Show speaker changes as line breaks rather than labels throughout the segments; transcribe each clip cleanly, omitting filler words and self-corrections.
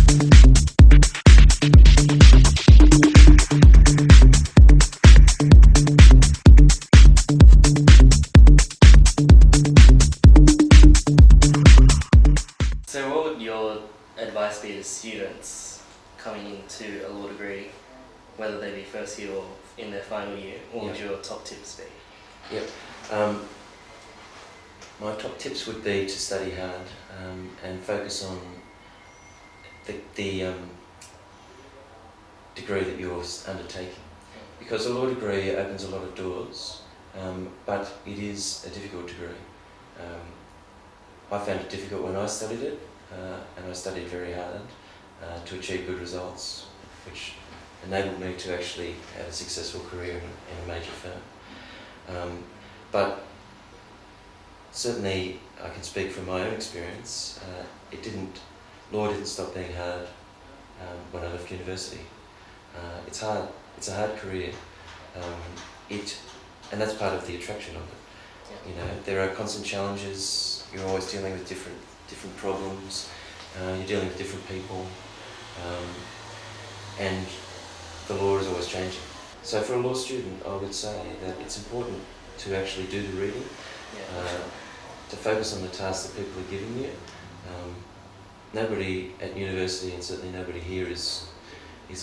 So what would your advice be to students coming into a law degree, whether they be first year or in their final year? What would your top tips be?
Yep. My top tips would be to study hard and focus on the degree that you're undertaking. Because a law degree opens a lot of doors, but it is a difficult degree. I found it difficult when I studied it, and I studied very hard to achieve good results, which enabled me to actually have a successful career in a major firm. But certainly I can speak from my own experience. Law didn't stop being hard when I left university. It's hard. It's a hard career. And that's part of the attraction of it. You know, there are constant challenges. You're always dealing with different problems. You're dealing with different people, and the law is always changing. So for a law student, I would say that it's important to actually do the reading, to focus on the tasks that people are giving you. Nobody at university, and certainly nobody here, is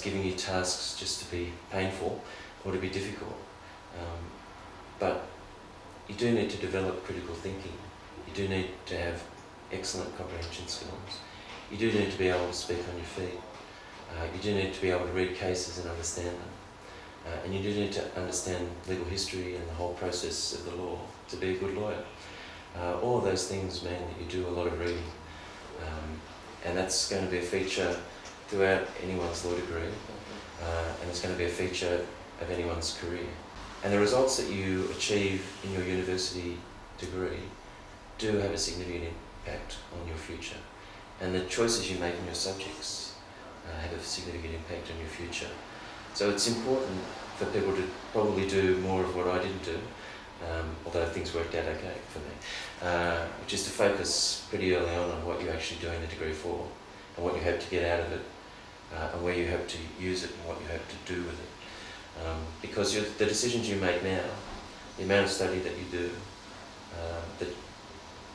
giving you tasks just to be painful or to be difficult. But you do need to develop critical thinking. You do need to have excellent comprehension skills. You do need to be able to speak on your feet. You do need to be able to read cases and understand them. And you do need to understand legal history and the whole process of the law to be a good lawyer. All of those things mean that you do a lot of reading. And that's going to be a feature throughout anyone's law degree. And it's going to be a feature of anyone's career. And the results that you achieve in your university degree do have a significant impact on your future. And the choices you make in your subjects have a significant impact on your future. So it's important for people to probably do more of what I didn't do, although things worked out okay for me, which is to focus pretty early on what you're actually doing the degree for, and what you hope to get out of it, and where you hope to use it and what you hope to do with it. Because the decisions you make now, the amount of study that you do, the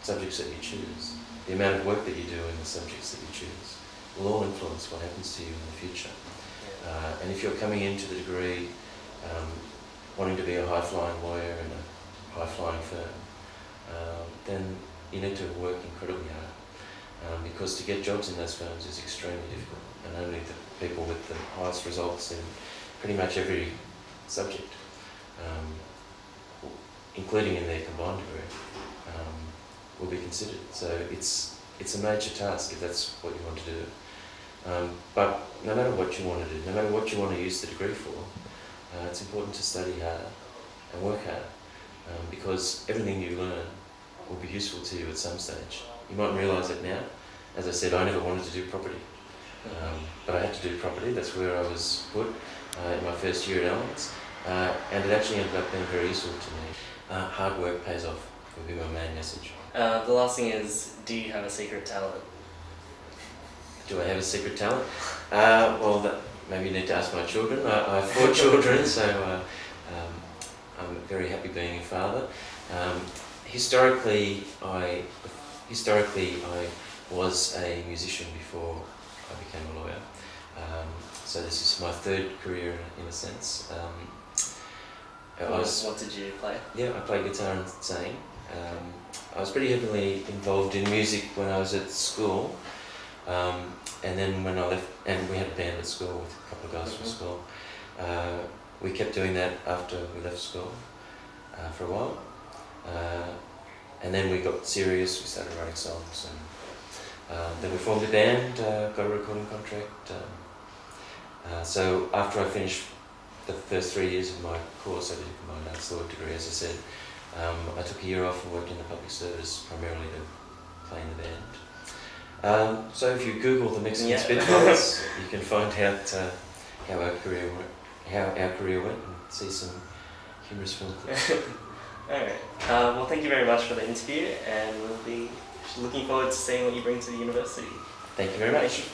subjects that you choose, the amount of work that you do in the subjects that you choose, will all influence what happens to you in the future. And if you're coming into the degree wanting to be a high-flying lawyer in a high-flying firm, then you need to work incredibly hard, because to get jobs in those firms is extremely difficult, and only the people with the highest results in pretty much every subject, including in their combined degree, will be considered. So it's a major task if that's what you want to do. But no matter what you want to do, no matter what you want to use the degree for, it's important to study hard and work hard, because everything you learn will be useful to you at some stage. You mightn't realise it now. As I said, I never wanted to do property, but I had to do property. That's where I was put in my first year at Elements, and it actually ended up being very useful to me. Hard work pays off, would be my main message.
The last thing is, do you have a secret talent?
Do I have a secret talent? Well, maybe you need to ask my children. I have 4 children, so I'm very happy being a father. Historically, I was a musician before I became a lawyer. So this is my 3rd career in a sense.
What did you play?
Yeah, I played guitar and sang. I was pretty heavily involved in music when I was at school. And then when I left, and we had a band at school with a couple of guys from school, we kept doing that after we left school for a while. And then we got serious, we started writing songs, and then we formed a band, got a recording contract. So after I finished the first 3 years of my course, I did a combined arts law degree, as I said. I took a year off and worked in the public service, primarily to play in the band. So if you Google the Mexican Spitfires, you can find out how our career went, and see some humorous film clips.
Alright. Well, thank you very much for the interview, and we'll be looking forward to seeing what you bring to the university.
Thank you very much.